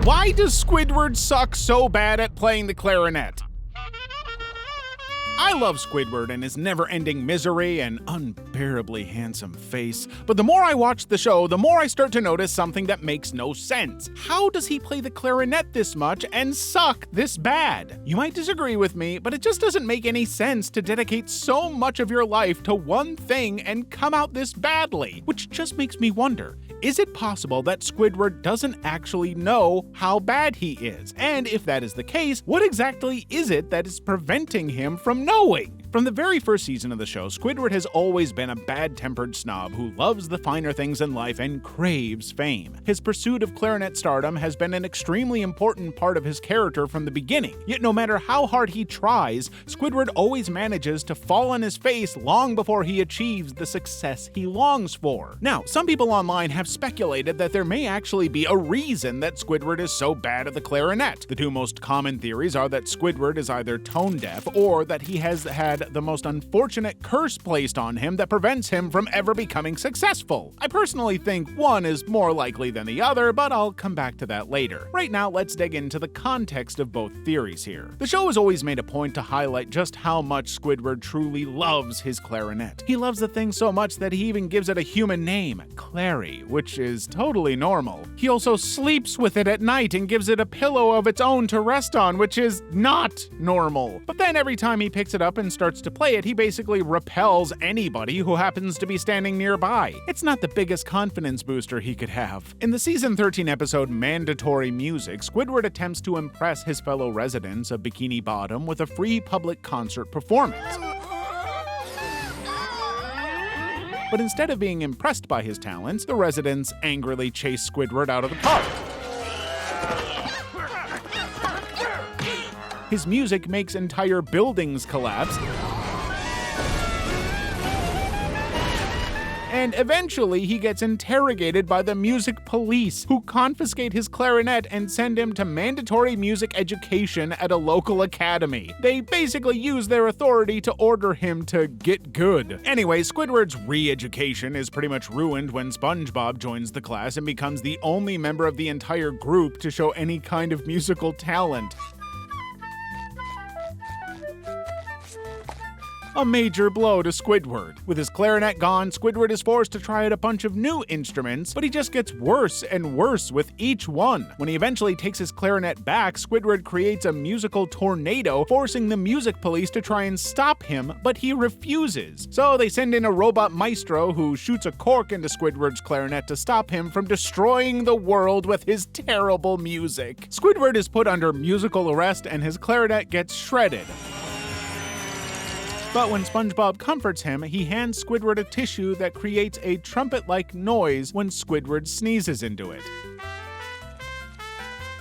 Why does Squidward suck so bad at playing the clarinet? I love Squidward and his never-ending misery and unbearably handsome face, but the more I watch the show, the more I start to notice something that makes no sense. How does he play the clarinet this much and suck this bad? You might disagree with me, but it just doesn't make any sense to dedicate so much of your life to one thing and come out this badly, which just makes me wonder, is it possible that Squidward doesn't actually know how bad he is? And if that is the case, what exactly is it that is preventing him from knowing? From the very first season of the show, Squidward has always been a bad-tempered snob who loves the finer things in life and craves fame. His pursuit of clarinet stardom has been an extremely important part of his character from the beginning. Yet no matter how hard he tries, Squidward always manages to fall on his face long before he achieves the success he longs for. Now, some people online have speculated that there may actually be a reason that Squidward is so bad at the clarinet. The two most common theories are that Squidward is either tone deaf or that he has had the most unfortunate curse placed on him that prevents him from ever becoming successful. I personally think one is more likely than the other, but I'll come back to that later. Right now, let's dig into the context of both theories here. The show has always made a point to highlight just how much Squidward truly loves his clarinet. He loves the thing so much that he even gives it a human name, Clary, which is totally normal. He also sleeps with it at night and gives it a pillow of its own to rest on, which is not normal. But then every time he picks it up and starts to play it, he basically repels anybody who happens to be standing nearby. It's not the biggest confidence booster he could have. In the season 13 episode Mandatory Music, Squidward attempts to impress his fellow residents of Bikini Bottom with a free public concert performance. But instead of being impressed by his talents, the residents angrily chase Squidward out of the park. His music makes entire buildings collapse, and eventually he gets interrogated by the music police, who confiscate his clarinet and send him to mandatory music education at a local academy. They basically use their authority to order him to get good. Anyway, Squidward's re-education is pretty much ruined when SpongeBob joins the class and becomes the only member of the entire group to show any kind of musical talent. A major blow to Squidward. With his clarinet gone, Squidward is forced to try out a bunch of new instruments, but he just gets worse and worse with each one. When he eventually takes his clarinet back, Squidward creates a musical tornado, forcing the music police to try and stop him, but he refuses. So they send in a robot maestro who shoots a cork into Squidward's clarinet to stop him from destroying the world with his terrible music. Squidward is put under musical arrest and his clarinet gets shredded. But when SpongeBob comforts him, he hands Squidward a tissue that creates a trumpet-like noise when Squidward sneezes into it.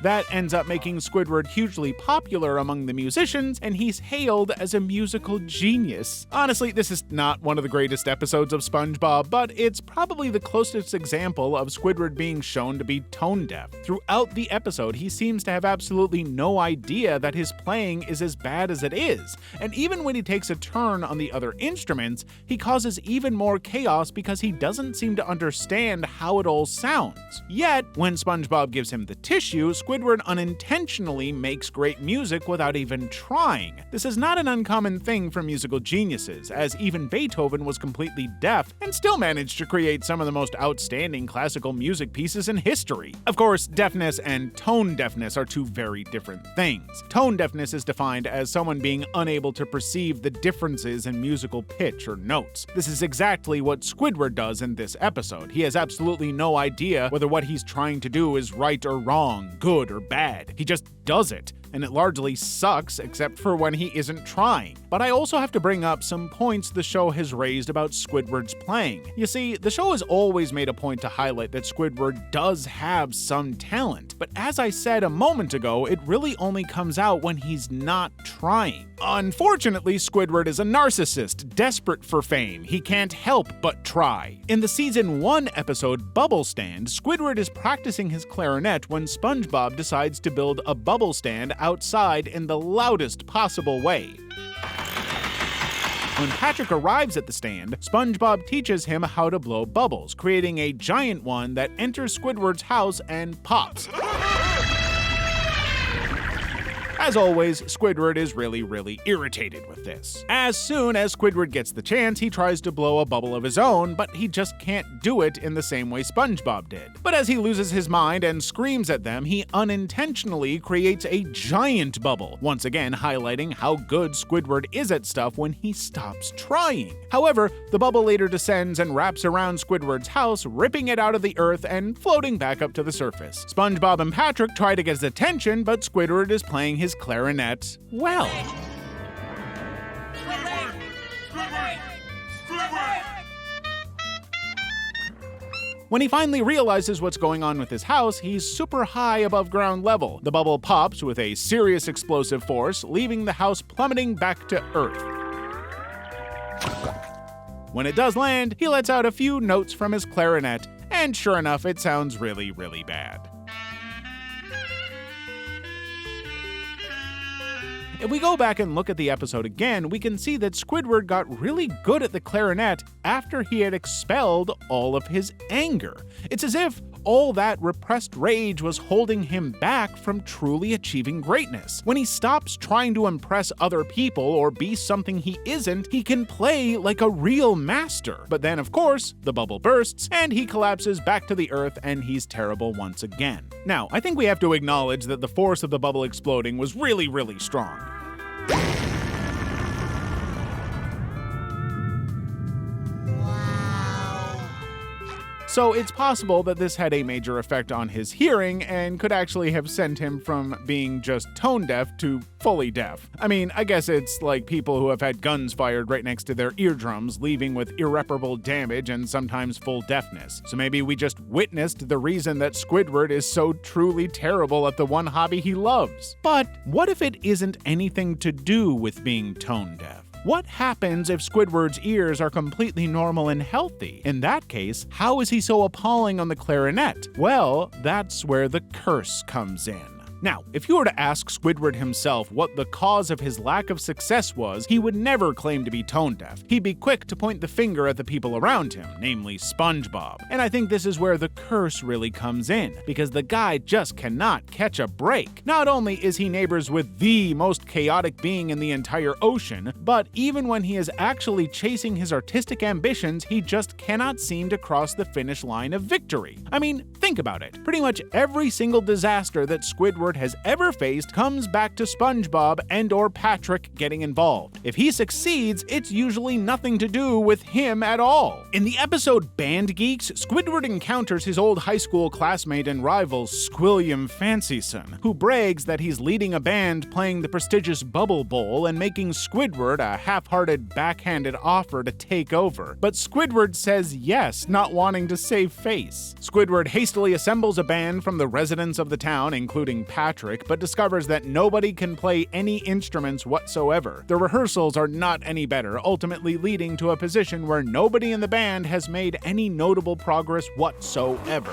That ends up making Squidward hugely popular among the musicians, and he's hailed as a musical genius. Honestly, this is not one of the greatest episodes of SpongeBob, but it's probably the closest example of Squidward being shown to be tone deaf. Throughout the episode, he seems to have absolutely no idea that his playing is as bad as it is, and even when he takes a turn on the other instruments, he causes even more chaos because he doesn't seem to understand how it all sounds. Yet, when SpongeBob gives him the tissue, Squidward unintentionally makes great music without even trying. This is not an uncommon thing for musical geniuses, as even Beethoven was completely deaf and still managed to create some of the most outstanding classical music pieces in history. Of course, deafness and tone deafness are two very different things. Tone deafness is defined as someone being unable to perceive the differences in musical pitch or notes. This is exactly what Squidward does in this episode. He has absolutely no idea whether what he's trying to do is right or wrong, good or bad. He just does it, and it largely sucks except for when he isn't trying. But I also have to bring up some points the show has raised about Squidward's playing. You see, the show has always made a point to highlight that Squidward does have some talent, but as I said a moment ago, it really only comes out when he's not trying. Unfortunately, Squidward is a narcissist, desperate for fame. He can't help but try. In the season 1 episode Bubble Stand, Squidward is practicing his clarinet when SpongeBob decides to build a bubble stand outside in the loudest possible way. When Patrick arrives at the stand, SpongeBob teaches him how to blow bubbles, creating a giant one that enters Squidward's house and pops. As always, Squidward is really irritated with this. As soon as Squidward gets the chance, he tries to blow a bubble of his own, but he just can't do it in the same way SpongeBob did. But as he loses his mind and screams at them, he unintentionally creates a giant bubble, once again highlighting how good Squidward is at stuff when he stops trying. However, the bubble later descends and wraps around Squidward's house, ripping it out of the earth and floating back up to the surface. SpongeBob and Patrick try to get his attention, but Squidward is playing his clarinet well. When he finally realizes what's going on with his house, he's super high above ground level. The bubble pops with a serious explosive force, leaving the house plummeting back to Earth. When it does land, he lets out a few notes from his clarinet, and sure enough, it sounds really bad. If we go back and look at the episode again, we can see that Squidward got really good at the clarinet after he had expelled all of his anger. It's as if all that repressed rage was holding him back from truly achieving greatness. When he stops trying to impress other people or be something he isn't, he can play like a real master. But then, of course, the bubble bursts, and he collapses back to the earth, and he's terrible once again. Now, I think we have to acknowledge that the force of the bubble exploding was really strong. So it's possible that this had a major effect on his hearing and could actually have sent him from being just tone deaf to fully deaf. I mean, I guess it's like people who have had guns fired right next to their eardrums, leaving with irreparable damage and sometimes full deafness. So maybe we just witnessed the reason that Squidward is so truly terrible at the one hobby he loves. But what if it isn't anything to do with being tone deaf? What happens if Squidward's ears are completely normal and healthy? In that case, how is he so appalling on the clarinet? Well, that's where the curse comes in. Now, if you were to ask Squidward himself what the cause of his lack of success was, he would never claim to be tone deaf. He'd be quick to point the finger at the people around him, namely SpongeBob. And I think this is where the curse really comes in, because the guy just cannot catch a break. Not only is he neighbors with the most chaotic being in the entire ocean, but even when he is actually chasing his artistic ambitions, he just cannot seem to cross the finish line of victory. I mean, think about it. Pretty much every single disaster that Squidward has ever faced comes back to SpongeBob and or Patrick getting involved. If he succeeds, it's usually nothing to do with him at all. In the episode Band Geeks, Squidward encounters his old high school classmate and rival Squilliam Fancyson, who brags that he's leading a band playing the prestigious Bubble Bowl and making Squidward a half-hearted backhanded offer to take over. But Squidward says yes, not wanting to save face. Squidward hastily assembles a band from the residents of the town, including Patrick, but discovers that nobody can play any instruments whatsoever. The rehearsals are not any better, ultimately leading to a position where nobody in the band has made any notable progress whatsoever.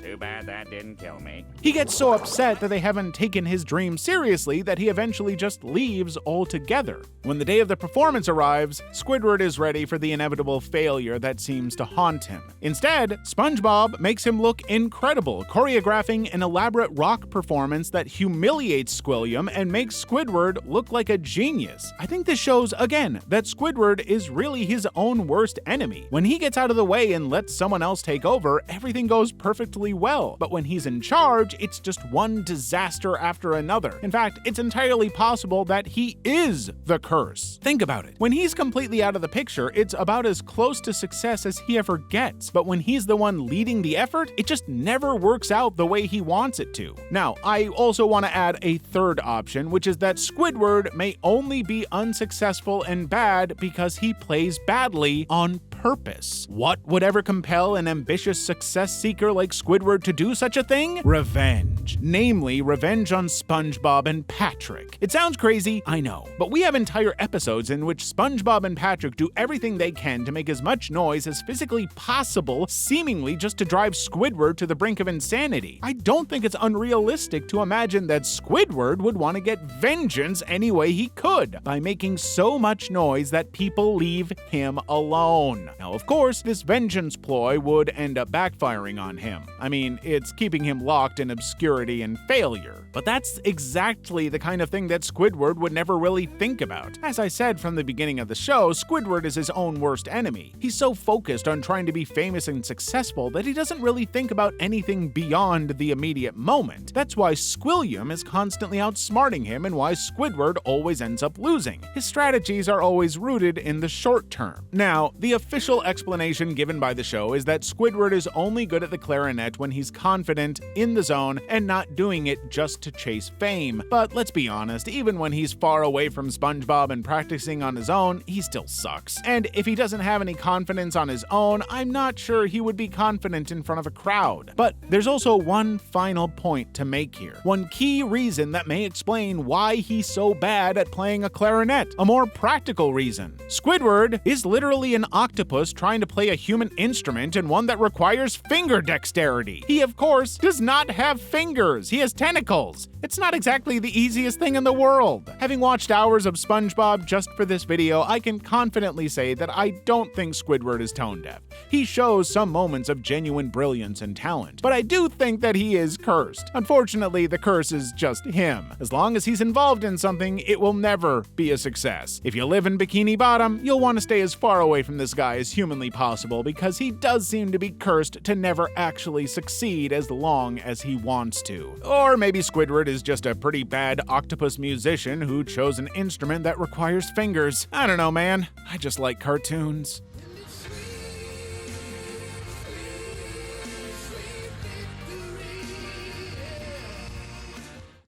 Too bad that didn't kill me. He gets so upset that they haven't taken his dream seriously that he eventually just leaves altogether. When the day of the performance arrives, Squidward is ready for the inevitable failure that seems to haunt him. Instead, SpongeBob makes him look incredible, choreographing an elaborate rock performance that humiliates Squilliam and makes Squidward look like a genius. I think this shows, again, that Squidward is really his own worst enemy. When he gets out of the way and lets someone else take over, everything goes perfectly well. But when he's in charge, it's just one disaster after another. In fact, it's entirely possible that he is the curse. Think about it. When he's completely out of the picture, it's about as close to success as he ever gets. But when he's the one leading the effort, it just never works out the way he wants it to. Now, I also want to add a third option, which is that Squidward may only be unsuccessful and bad because he plays badly on purpose. What would ever compel an ambitious success seeker like Squidward to do such a thing? Revenge. Namely, revenge on SpongeBob and Patrick. It sounds crazy, I know, but we have entire episodes in which SpongeBob and Patrick do everything they can to make as much noise as physically possible, seemingly just to drive Squidward to the brink of insanity. I don't think it's unrealistic to imagine that Squidward would want to get vengeance any way he could, by making so much noise that people leave him alone. Now, of course, this vengeance ploy would end up backfiring on him. I mean, it's keeping him locked in obscurity and failure. But that's exactly the kind of thing that Squidward would never really think about. As I said from the beginning of the show, Squidward is his own worst enemy. He's so focused on trying to be famous and successful that he doesn't really think about anything beyond the immediate moment. That's why Squilliam is constantly outsmarting him and why Squidward always ends up losing. His strategies are always rooted in the short term. Now, the official explanation given by the show is that Squidward is only good at the clarinet when he's confident, in the zone, and not doing it just to chase fame. But let's be honest, even when he's far away from SpongeBob and practicing on his own, he still sucks. And if he doesn't have any confidence on his own, I'm not sure he would be confident in front of a crowd. But there's also one final point to make here. One key reason that may explain why he's so bad at playing a clarinet. A more practical reason. Squidward is literally an octopus trying to play a human instrument and one that requires finger dexterity. He, of course, does not have fingers. He has tentacles. It's not exactly the easiest thing in the world. Having watched hours of SpongeBob just for this video, I can confidently say that I don't think Squidward is tone deaf. He shows some moments of genuine brilliance and talent, but I do think that he is cursed. Unfortunately, the curse is just him. As long as he's involved in something, it will never be a success. If you live in Bikini Bottom, you'll want to stay as far away from this guy as humanly possible because he does seem to be cursed to never actually succeed as long as he wants to. Or maybe Squidward is just a pretty bad octopus musician who chose an instrument that requires fingers. I don't know, man. I just like cartoons.